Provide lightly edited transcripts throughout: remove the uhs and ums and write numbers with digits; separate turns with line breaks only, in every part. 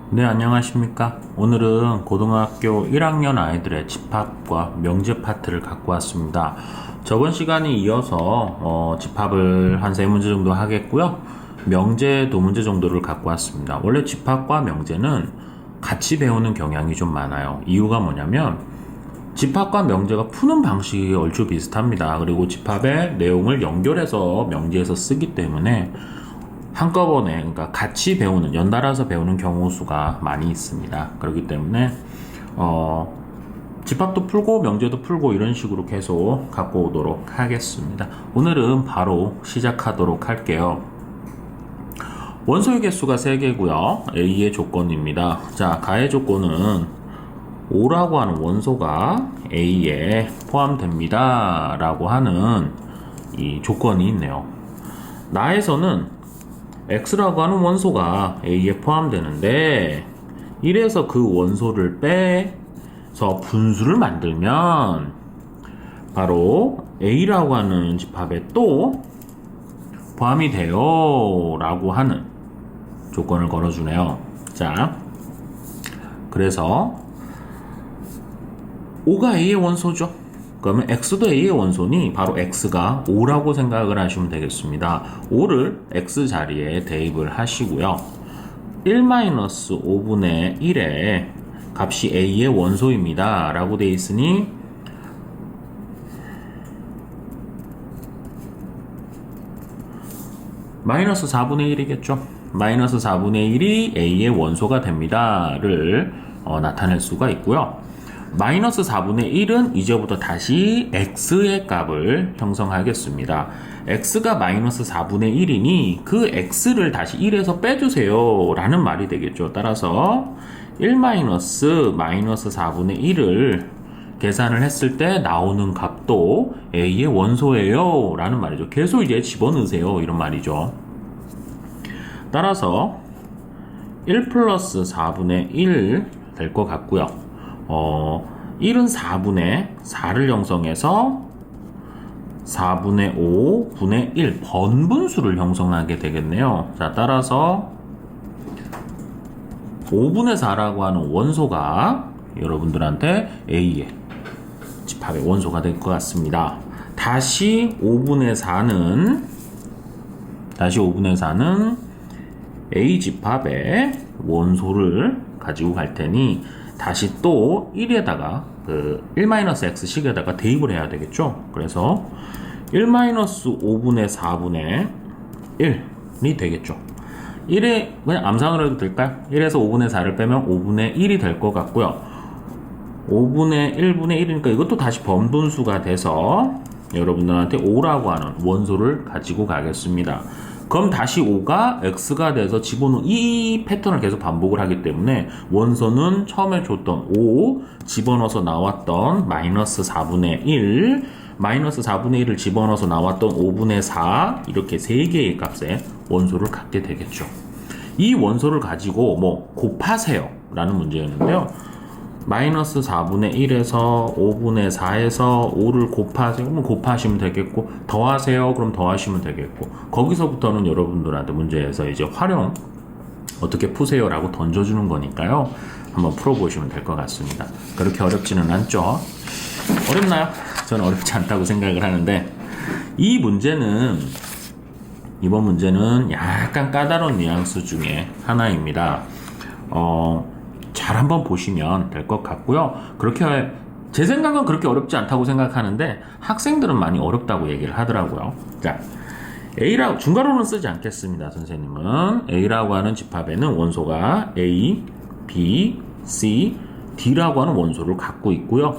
네, 안녕하십니까. 오늘은 고등학교 1학년 아이들의 집합과 명제 파트를 갖고 왔습니다. 저번 시간에 이어서 집합을 한 3문제 정도 하겠고요. 명제 2문제 정도를 갖고 왔습니다. 원래 집합과 명제는 같이 배우는 경향이 좀 많아요. 이유가 뭐냐면 집합과 명제가 푸는 방식이 얼추 비슷합니다. 그리고 집합의 내용을 연결해서 명제에서 쓰기 때문에 한꺼번에, 그러니까 같이 배우는, 연달아서 배우는 경우 수가 많이 있습니다. 그렇기 때문에 집합도 풀고 명제도 풀고 이런 식으로 계속 갖고 오도록 하겠습니다. 오늘은 바로 시작하도록 할게요. 원소의 개수가 3개고요. A의 조건입니다. 자, 가의 조건은 5라고 하는 원소가 A에 포함됩니다 라고 하는 이 조건이 있네요. 나에서는 X라고 하는 원소가 A에 포함되는데, 이래서 그 원소를 빼서 분수를 만들면 바로 A라고 하는 집합에 또 포함이 돼요 라고 하는 조건을 걸어주네요. 자, 그래서 5가 A의 원소죠. 그러면 X도 A의 원소니 바로 X가 5라고 생각을 하시면 되겠습니다. 5를 X 자리에 대입을 하시고요. 1-5분의 1의 값이 A의 원소입니다 라고 되어 있으니 마이너스 4분의 1이겠죠. 마이너스 4분의 1이 A의 원소가 됩니다를 나타낼 수가 있고요. 마이너스 4분의 1은 이제부터 다시 x의 값을 형성하겠습니다. x가 마이너스 4분의 1이니 그 x를 다시 1에서 빼주세요 라는 말이 되겠죠. 따라서 1-마이너스 4분의 1을 계산을 했을 때 나오는 값도 a의 원소예요 라는 말이죠. 계속 이제 집어넣으세요 이런 말이죠. 따라서 1 플러스 4분의 1 될 것 같고요. 1은 4분의 4를 형성해서 4분의 5 분의 1 번분수를 형성하게 되겠네요. 자, 따라서 5분의 4라고 하는 원소가 여러분들한테 A의 집합의 원소가 될 것 같습니다. 다시 5분의 4는 A 집합의 원소를 가지고 갈 테니 다시 또 1에다가 1-x식에다가 대입을 해야 되겠죠. 그래서 1-5분의 4분의 1이 되겠죠. 1에 그냥 암산으로 해도 될까요? 1에서 5분의 4를 빼면 5분의 1이 될 것 같고요. 5분의 1분의 1이니까 이것도 다시 번분수가 돼서 여러분들한테 5라고 하는 원소를 가지고 가겠습니다. 그럼 다시 5가 x가 돼서 집어넣은 이 패턴을 계속 반복을 하기 때문에 원소는 처음에 줬던 5 집어넣어서 나왔던 마이너스 4분의 1 마이너스 4분의 1을 집어넣어서 나왔던 5분의 4 이렇게 3개의 값의 원소를 갖게 되겠죠. 이 원소를 가지고 곱하세요 라는 문제였는데요. 마이너스 4분의 1에서 5분의 4에서 5를 곱하세요. 그럼 곱하시면 되겠고, 더하세요. 그럼 더하시면 되겠고, 거기서부터는 여러분들한테 문제에서 이제 활용 어떻게 푸세요 라고 던져주는 거니까요. 한번 풀어보시면 될 것 같습니다. 그렇게 어렵지는 않죠. 어렵나요? 저는 어렵지 않다고 생각을 하는데, 이번 문제는 약간 까다로운 뉘앙스 중에 하나입니다. 잘 한번 보시면 될 것 같고요. 그렇게 제 생각은 그렇게 어렵지 않다고 생각하는데 학생들은 많이 어렵다고 얘기를 하더라고요. 자, A라고 중괄호는 쓰지 않겠습니다. 선생님은 A라고 하는 집합에는 원소가 A, B, C, D라고 하는 원소를 갖고 있고요.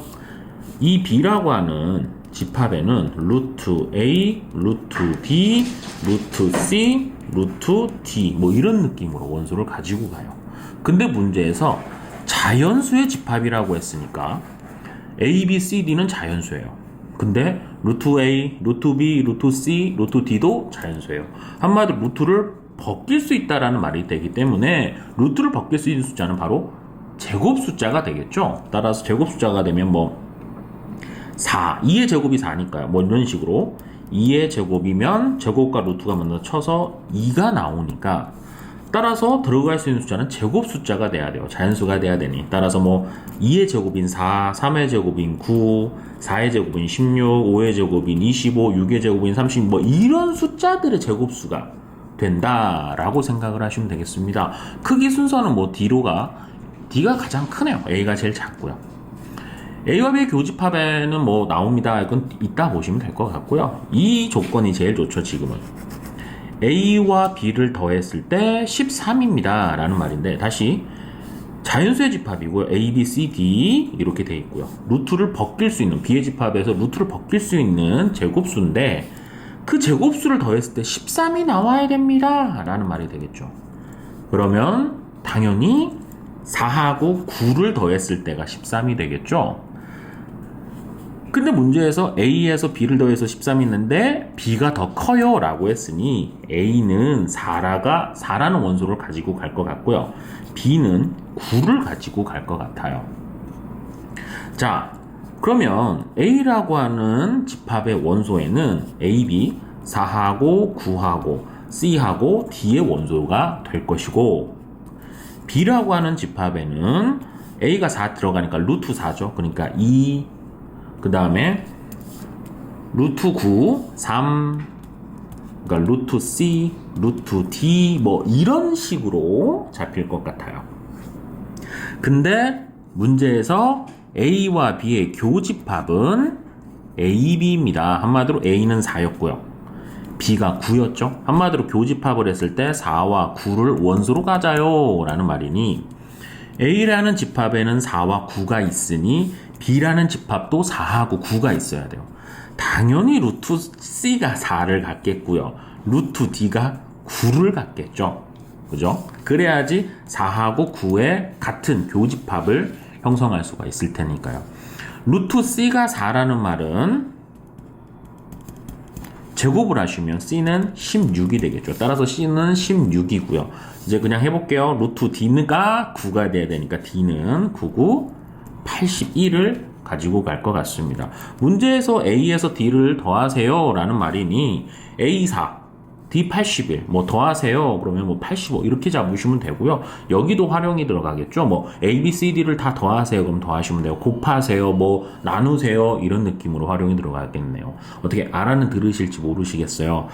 이 B라고 하는 집합에는 루트 A, 루트 B, 루트 C, 루트 D 이런 느낌으로 원소를 가지고 가요. 근데 문제에서 자연수의 집합이라고 했으니까 A, B, C, D는 자연수예요. 근데 루트 A, 루트 B, 루트 C, 루트 D도 자연수예요. 한마디로 루트를 벗길 수 있다라는 말이 되기 때문에 루트를 벗길 수 있는 숫자는 바로 제곱 숫자가 되겠죠. 따라서 제곱 숫자가 되면 4, 2의 제곱이 4니까요. 이런 식으로 2의 제곱이면 제곱과 루트가 먼저 쳐서 2가 나오니까 따라서 들어갈 수 있는 숫자는 제곱 숫자가 돼야 돼요. 자연수가 돼야 되니. 따라서 뭐 2의 제곱인 4, 3의 제곱인 9, 4의 제곱인 16, 5의 제곱인 25, 6의 제곱인 30, 뭐 이런 숫자들의 제곱수가 된다라고 생각을 하시면 되겠습니다. 크기 순서는 뭐 D가 가장 크네요. A가 제일 작고요. A와 B의 교집합에는 뭐 나옵니다. 이건 이따 보시면 될 것 같고요. 이 조건이 제일 좋죠, 지금은. A와 B를 더했을 때 13입니다. 라는 말인데, 다시 자연수의 집합이고요. A, B, C, D 이렇게 돼 있고요. 루트를 벗길 수 있는, B의 집합에서 루트를 벗길 수 있는 제곱수인데, 그 제곱수를 더했을 때 13이 나와야 됩니다. 라는 말이 되겠죠. 그러면 당연히 4하고 9를 더했을 때가 13이 되겠죠. 근데 문제에서 A에서 B를 더해서 13이 있는데 B가 더 커요 라고 했으니 A는 4라는 원소를 가지고 갈 것 같고요. B는 9를 가지고 갈 것 같아요. 자, 그러면 A라고 하는 집합의 원소에는 A, B, 4하고 9하고 C하고 D의 원소가 될 것이고, B라고 하는 집합에는 A가 4 들어가니까 루트 4죠. 그러니까 2, 그 다음에 루트 9, 3, 그러니까 루트 C, 루트 D 뭐 이런 식으로 잡힐 것 같아요. 근데 문제에서 A와 B의 교집합은 AB입니다. 한마디로 A는 4였고요. B가 9였죠. 한마디로 교집합을 했을 때 4와 9를 원소로 가져요 라는 말이니, A라는 집합에는 4와 9가 있으니 B라는 집합도 4하고 9가 있어야 돼요. 당연히 루트 C가 4를 갖겠고요. 루트 D가 9를 갖겠죠. 그죠? 그래야지 4하고 9의 같은 교집합을 형성할 수가 있을 테니까요. 루트 C가 4라는 말은 제곱을 하시면 C는 16이 되겠죠. 따라서 C는 16이고요. 이제 그냥 해볼게요. 루트 D가 9가 돼야 되니까 D는 9, 81을 가지고 갈 것 같습니다. 문제에서 A에서 D를 더하세요 라는 말이니 A4, D81 뭐 더하세요 그러면 뭐 85 이렇게 잡으시면 되고요. 여기도 활용이 들어가겠죠. 뭐 A, B, C, D를 다 더하세요 그럼 더하시면 돼요. 곱하세요 뭐 나누세요 이런 느낌으로 활용이 들어가겠네요. 어떻게 알아는 들으실지 모르시겠어요.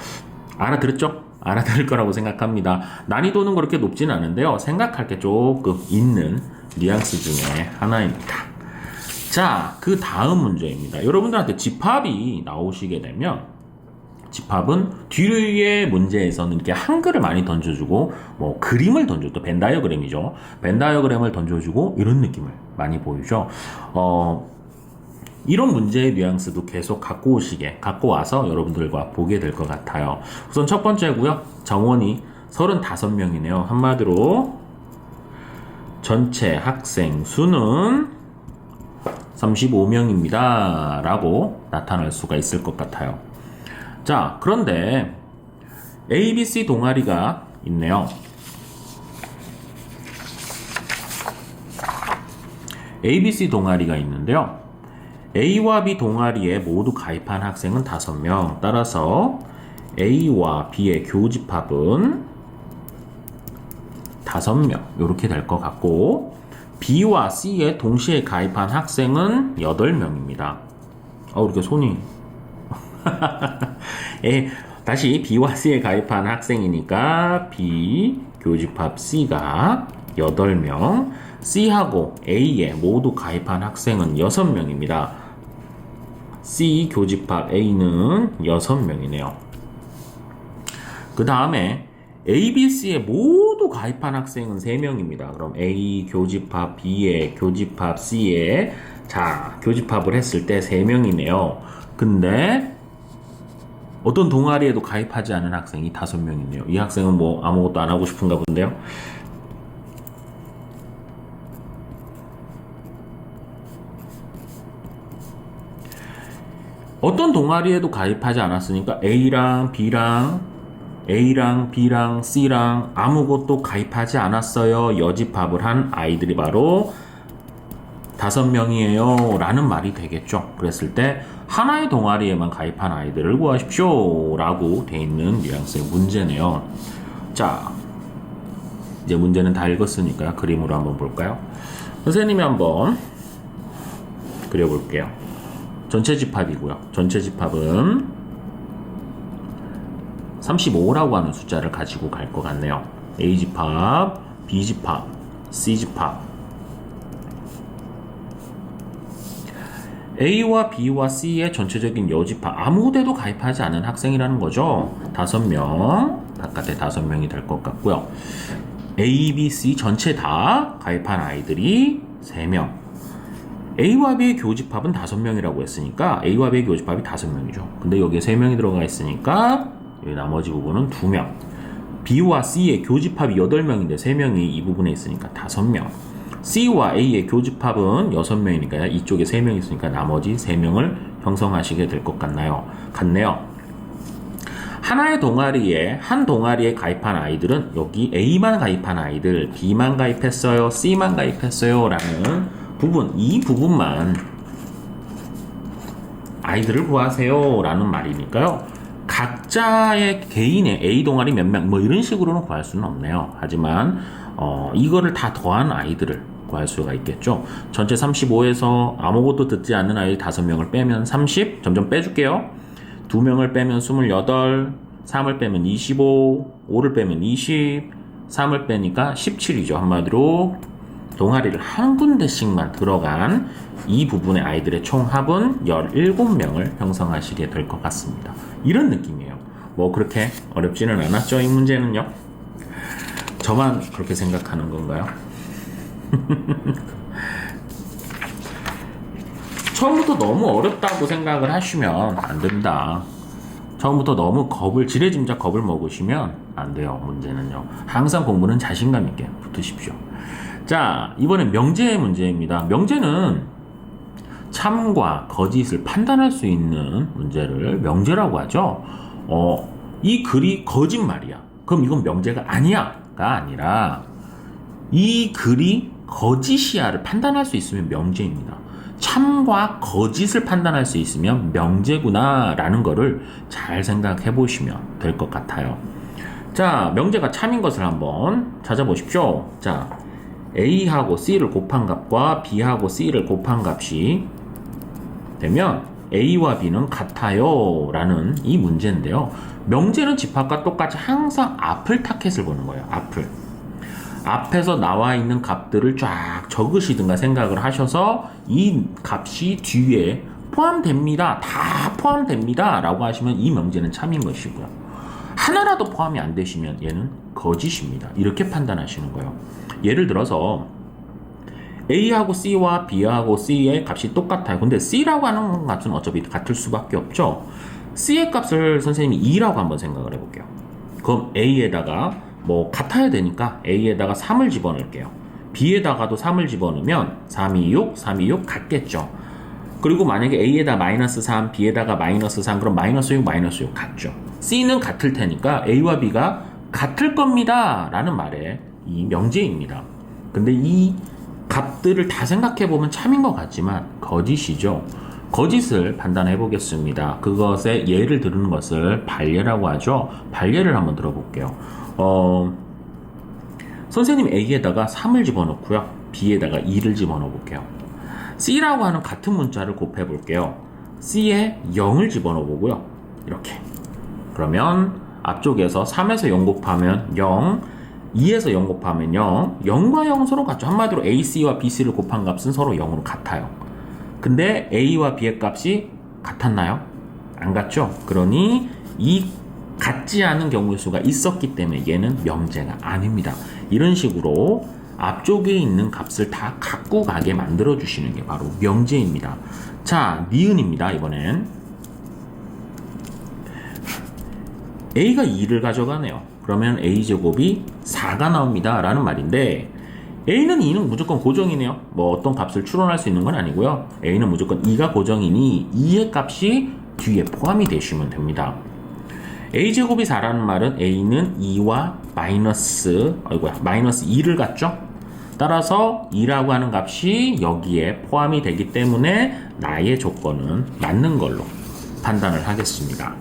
알아들었죠? 알아들을 거라고 생각합니다. 난이도는 그렇게 높진 않은데요. 생각할 게 조금 있는 뉘앙스 중에 하나입니다. 자, 그 다음 문제입니다. 여러분들한테 집합이 나오시게 되면, 집합은 뒤의 문제에서는 이렇게 한글을 많이 던져주고 뭐 그림을 던져도 벤다이어그램이죠. 벤다이어그램을 던져주고 이런 느낌을 많이 보이죠. 이런 문제의 뉘앙스도 계속 갖고 와서 여러분들과 보게 될 것 같아요. 우선 첫 번째고요. 정원이 35명이네요. 한마디로 전체 학생 수는 35명입니다. 라고 나타날 수가 있을 것 같아요. 자, 그런데 ABC 동아리가 있네요. ABC 동아리가 있는데요. A와 B 동아리에 모두 가입한 학생은 5명. 따라서 A와 B의 교집합은 5명. 이렇게 될 것 같고, B와 C에 동시에 가입한 학생은 8명입니다. 이렇게 손이. 다시 B와 C에 가입한 학생이니까 B 교집합 C가 8명, C하고 A에 모두 가입한 학생은 6명입니다. C 교집합 A는 6명이네요. 그 다음에 A, B, C에 모두 가입한 학생은 3명입니다. 그럼 A 교집합 B에 교집합 C에 자 교집합을 했을 때 3명이네요. 근데 어떤 동아리에도 가입하지 않은 학생이 5명이네요. 이 학생은 뭐 아무것도 안 하고 싶은가 본데요. 어떤 동아리에도 가입하지 않았으니까 A랑 B랑 C랑 아무것도 가입하지 않았어요. 여집합을 한 아이들이 바로 5명이에요. 라는 말이 되겠죠. 그랬을 때 하나의 동아리에만 가입한 아이들을 구하십시오. 라고 돼 있는 뉘앙스의 문제네요. 자, 이제 문제는 다 읽었으니까 그림으로 한번 볼까요? 선생님이 한번 그려볼게요. 전체 집합이고요. 전체 집합은 35라고 하는 숫자를 가지고 갈 것 같네요. A집합, B집합, C집합. A와 B와 C의 전체적인 여집합, 아무데도 가입하지 않은 학생이라는 거죠. 5명, 바깥에 5명이 될 것 같고요. A, B, C 전체 다 가입한 아이들이 3명. A와 B의 교집합은 5명이라고 했으니까 A와 B의 교집합이 5명이죠. 근데 여기에 3명이 들어가 있으니까 여기 나머지 부분은 2명. B와 C의 교집합이 8명인데 3명이 이 부분에 있으니까 5명. C와 A의 교집합은 6명이니까 이쪽에 3명 있으니까 나머지 3명을 형성하시게 될 것 같네요. 하나의 동아리에 한 동아리에 가입한 아이들은 여기 A만 가입한 아이들, B만 가입했어요, C만 가입했어요 라는 부분, 이 부분만 아이들을 구하세요 라는 말이니까요. 각자의 개인의 A 동아리 몇 명 뭐 이런 식으로는 구할 수는 없네요. 하지만 이거를 다 더한 아이들을 구할 수가 있겠죠. 전체 35에서 아무것도 듣지 않는 아이 5명을 빼면 30, 점점 빼줄게요. 2명을 빼면 28, 3을 빼면 25, 5를 빼면 20, 3을 빼니까 17이죠. 한마디로 동아리를 한 군데씩만 들어간 이 부분의 아이들의 총합은 17명을 형성하시게 될 것 같습니다. 이런 느낌이에요. 뭐 그렇게 어렵지는 않았죠, 이 문제는요. 저만 그렇게 생각하는 건가요? 처음부터 너무 어렵다고 생각을 하시면 안 됩니다. 처음부터 너무 지레짐작 겁을 먹으시면 안 돼요. 문제는요. 항상 공부는 자신감 있게 붙으십시오. 자, 이번엔 명제의 문제입니다. 명제는 참과 거짓을 판단할 수 있는 문제를 명제라고 하죠. 이 글이 거짓말이야. 그럼 이건 명제가 아니야가 아니라 이 글이 거짓이야를 판단할 수 있으면 명제입니다. 참과 거짓을 판단할 수 있으면 명제구나 라는 거를 잘 생각해 보시면 될 것 같아요. 자, 명제가 참인 것을 한번 찾아보십시오. 자, A하고 C를 곱한 값과 B하고 C를 곱한 값이 되면 A와 B는 같아요 라는 이 문제인데요. 명제는 집합과 똑같이 항상 앞을 타켓을 보는 거예요. 앞에서 나와 있는 값들을 쫙 적으시든가 생각을 하셔서 이 값이 뒤에 포함됩니다. 다 포함됩니다. 라고 하시면 이 명제는 참인 것이고요. 하나라도 포함이 안 되시면 얘는 거짓입니다. 이렇게 판단하시는 거예요. 예를 들어서 A하고 C와 B하고 C의 값이 똑같아요. 근데 C라고 하는 값은 어차피 같을 수밖에 없죠. C의 값을 선생님이 2라고 한번 생각을 해볼게요. 그럼 A에다가 뭐 같아야 되니까 A에다가 3을 집어넣을게요. B에다가도 3을 집어넣으면 3, 2, 6, 3, 2, 6 같겠죠. 그리고 만약에 A에다 마이너스 3, B에다가 마이너스 3, 그럼 마이너스 6, 마이너스 6 같죠. C는 같을 테니까 A와 B가 같을 겁니다 라는 말에 이 명제입니다. 근데 이 값들을 다 생각해보면 참인 것 같지만 거짓이죠. 거짓을 판단해 보겠습니다. 그것의 예를 들은 것을 반례라고 하죠. 반례를 한번 들어볼게요. 선생님 A에다가 3을 집어넣고요. B에다가 2를 집어넣어 볼게요. C라고 하는 같은 문자를 곱해 볼게요. C에 0을 집어넣어 보고요. 이렇게. 그러면 앞쪽에서 3에서 0 곱하면 0, 2에서 0 곱하면 0, 0과 0 서로 같죠. 한마디로 A, C와 B, C를 곱한 값은 서로 0으로 같아요. 근데 A와 B의 값이 같았나요? 안 같죠? 그러니 이 같지 않은 경우의 수가 있었기 때문에 얘는 명제가 아닙니다. 이런 식으로 앞쪽에 있는 값을 다 갖고 가게 만들어 주시는 게 바로 명제입니다. 자, 니은입니다. 이번엔 A가 2를 가져가네요. 그러면 A제곱이 4가 나옵니다 라는 말인데 A는 2는 무조건 고정이네요. 뭐 어떤 값을 추론할 수 있는 건 아니고요. A는 무조건 2가 고정이니 2의 값이 뒤에 포함이 되시면 됩니다. A제곱이 4라는 말은 A는 2와 마이너스 2를 갖죠. 따라서 2라고 하는 값이 여기에 포함이 되기 때문에 나의 조건은 맞는 걸로 판단을 하겠습니다.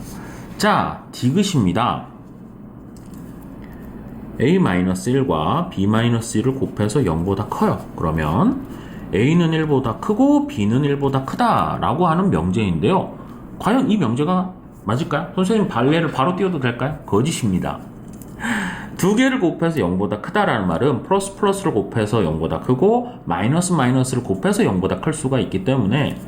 자, 디귿입니다. a-1과 b-1을 곱해서 0보다 커요. 그러면 a는 1보다 크고 b는 1보다 크다 라고 하는 명제인데요. 과연 이 명제가 맞을까요? 선생님 발레를 바로 띄워도 될까요? 거짓입니다. 두 개를 곱해서 0보다 크다라는 말은 플러스 플러스를 곱해서 0보다 크고 마이너스 마이너스를 곱해서 0보다 클 수가 있기 때문에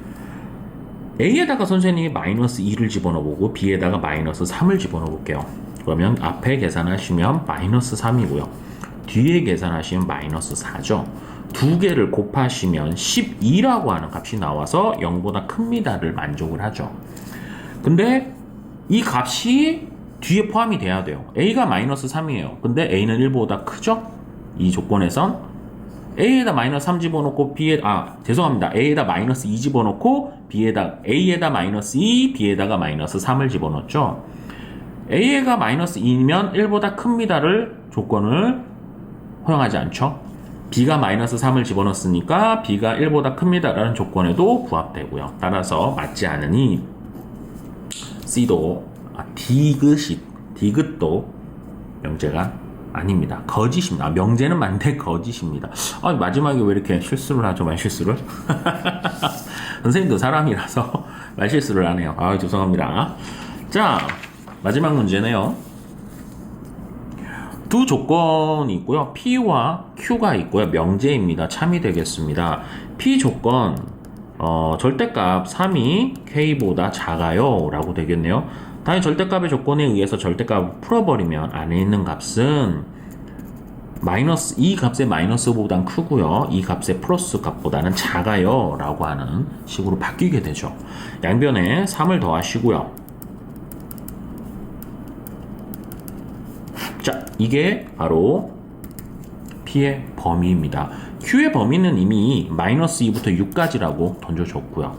a에다가 선생님이 마이너스 2를 집어넣어보고 b에다가 마이너스 3을 집어넣어볼게요. 그러면 앞에 계산하시면 마이너스 3이고요. 뒤에 계산하시면 마이너스 4죠. 두 개를 곱하시면 12라고 하는 값이 나와서 0보다 큽니다를 만족을 하죠. 근데 이 값이 뒤에 포함이 돼야 돼요. a가 마이너스 3이에요. 근데 a는 1보다 크죠? 이 조건에선 a에다 마이너스 3 집어넣고 죄송합니다. a에다 마이너스 2 집어넣고 a에다 마이너스 2, b에다가 마이너스 3을 집어넣었죠. a가 마이너스 2면 1보다 큽니다를 조건을 허용하지 않죠. b가 마이너스 3을 집어넣었으니까 b가 1보다 큽니다라는 조건에도 부합되고요. 따라서 맞지 않으니 C도 디귿도 명제가 아닙니다. 거짓입니다. 명제는 맞는데 거짓입니다. 마지막에 왜 이렇게 실수를 하죠? 말실수를? 선생님도 사람이라서 말실수를 하네요. 죄송합니다. 자, 마지막 문제네요. 두 조건이 있고요. P와 Q가 있고요. 명제입니다. 참이 되겠습니다. P 조건 절대값 3이 K보다 작아요 라고 되겠네요. 당연히 절대값의 조건에 의해서 절대값을 풀어버리면 안에 있는 값은 이 값의 마이너스보단 크고요. 이 값의 플러스 값보다는 작아요 라고 하는 식으로 바뀌게 되죠. 양변에 3을 더하시고요. 자, 이게 바로 P의 범위입니다. Q의 범위는 이미 마이너스 2부터 6까지라고 던져줬고요.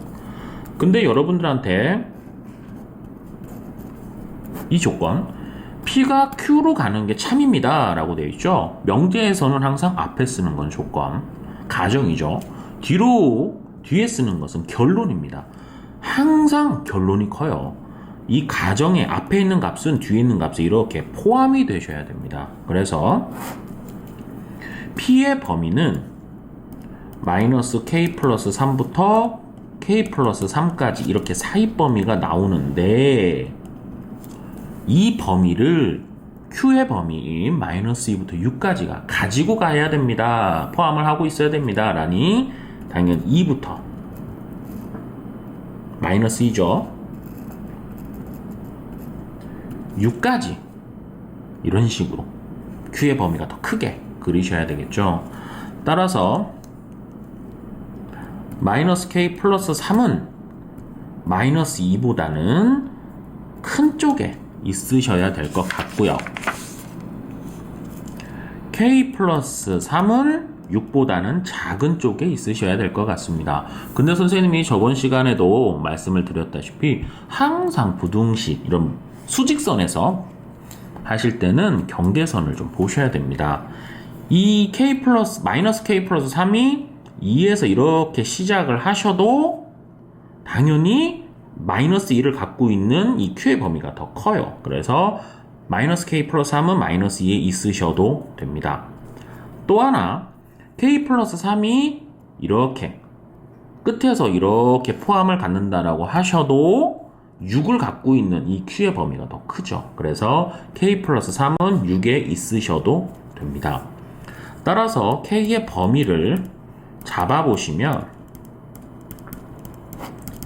근데 여러분들한테 이 조건 P가 Q로 가는 게 참입니다 라고 되어 있죠. 명제에서는 항상 앞에 쓰는 건 조건, 가정이죠. 뒤에 쓰는 것은 결론입니다. 항상 결론이 커요. 이 가정의 앞에 있는 값은 뒤에 있는 값이 이렇게 포함이 되셔야 됩니다. 그래서 P의 범위는 마이너스 K 플러스 3부터 K 플러스 3까지 이렇게 사이 범위가 나오는데 이 범위를 Q의 범위인 마이너스 2부터 6까지가 가지고 가야 됩니다. 포함을 하고 있어야 됩니다. 라니 당연히 2부터 마이너스 2죠. 6까지 이런 식으로 Q의 범위가 더 크게 그리셔야 되겠죠. 따라서 마이너스 K 플러스 3은 마이너스 2보다는 큰 쪽에 있으셔야 될 것 같고요. K 플러스 3은 6보다는 작은 쪽에 있으셔야 될 것 같습니다. 근데 선생님이 저번 시간에도 말씀을 드렸다시피 항상 부등식 이런 수직선에서 하실 때는 경계선을 좀 보셔야 됩니다. 이 마이너스 K 플러스 3이 2에서 이렇게 시작을 하셔도 당연히 마이너스 2를 갖고 있는 이 Q의 범위가 더 커요. 그래서 마이너스 K 플러스 3은 마이너스 2에 있으셔도 됩니다. 또 하나 K 플러스 3이 이렇게 끝에서 이렇게 포함을 갖는다라고 하셔도 6을 갖고 있는 이 Q의 범위가 더 크죠. 그래서 K 플러스 3은 6에 있으셔도 됩니다. 따라서 K의 범위를 잡아보시면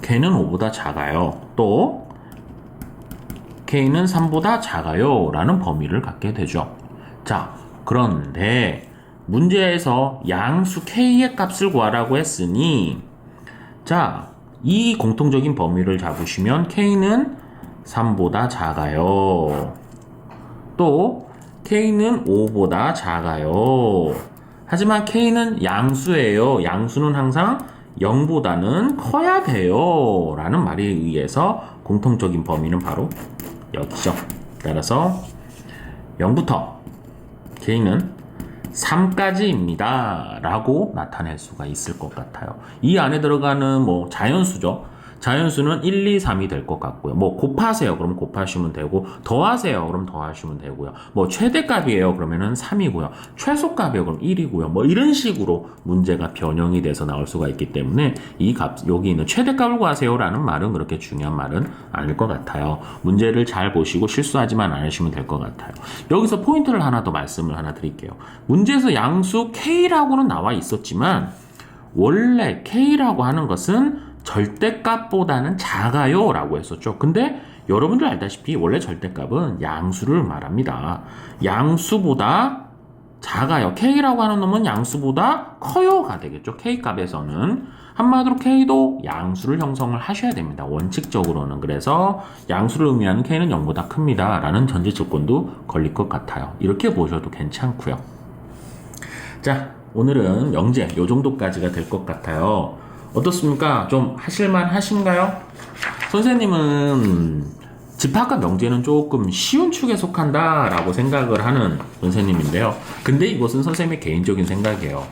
K는 5보다 작아요. 또 K는 3보다 작아요 라는 범위를 갖게 되죠. 자, 그런데 문제에서 양수 K의 값을 구하라고 했으니 자, 이 공통적인 범위를 잡으시면 K는 3보다 작아요. 또 K는 5보다 작아요. 하지만 K는 양수예요. 양수는 항상 0보다는 커야 돼요 라는 말에 의해서 공통적인 범위는 바로 여기죠. 따라서 0부터 K는 3까지입니다 라고 나타낼 수가 있을 것 같아요. 이 안에 들어가는 자연수죠. 자연수는 1, 2, 3이 될 것 같고요. 뭐 곱하세요. 그럼 곱하시면 되고 더하세요. 그럼 더하시면 되고요. 뭐 최대값이에요. 그러면은 3이고요. 최소값이에요. 그럼 1이고요. 뭐 이런 식으로 문제가 변형이 돼서 나올 수가 있기 때문에 이 값, 여기 있는 최대값을 구하세요라는 말은 그렇게 중요한 말은 아닐 것 같아요. 문제를 잘 보시고 실수하지만 않으시면 될 것 같아요. 여기서 포인트를 하나 더 말씀을 하나 드릴게요. 문제에서 양수 K라고는 나와 있었지만 원래 K라고 하는 것은 절대값보다는 작아요 라고 했었죠. 근데 여러분들 알다시피 원래 절대값은 양수를 말합니다. 양수보다 작아요. K라고 하는 놈은 양수보다 커요가 되겠죠. K값에서는 한마디로 K도 양수를 형성을 하셔야 됩니다. 원칙적으로는. 그래서 양수를 의미하는 K는 0보다 큽니다 라는 전제 조건도 걸릴 것 같아요. 이렇게 보셔도 괜찮고요. 자, 오늘은 영재 요 정도까지가 될 것 같아요. 어떻습니까? 좀 하실만 하신가요? 선생님은 집합과 명제는 조금 쉬운 축에 속한다라고 생각을 하는 선생님인데요. 근데 이것은 선생님의 개인적인 생각이에요.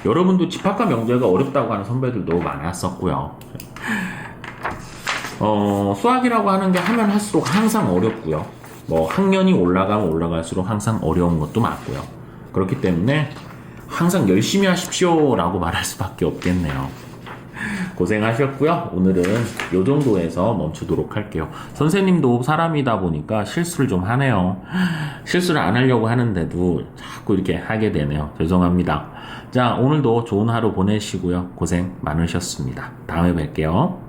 여러분도 집합과 명제가 어렵다고 하는 선배들도 많았었고요. 수학이라고 하는 게 하면 할수록 항상 어렵고요. 뭐 학년이 올라가면 올라갈수록 항상 어려운 것도 많고요. 그렇기 때문에 항상 열심히 하십시오라고 말할 수밖에 없겠네요. 고생하셨고요. 오늘은 이 정도에서 멈추도록 할게요. 선생님도 사람이다 보니까 실수를 좀 하네요. 실수를 안 하려고 하는데도 자꾸 이렇게 하게 되네요. 죄송합니다. 자, 오늘도 좋은 하루 보내시고요. 고생 많으셨습니다. 다음에 뵐게요.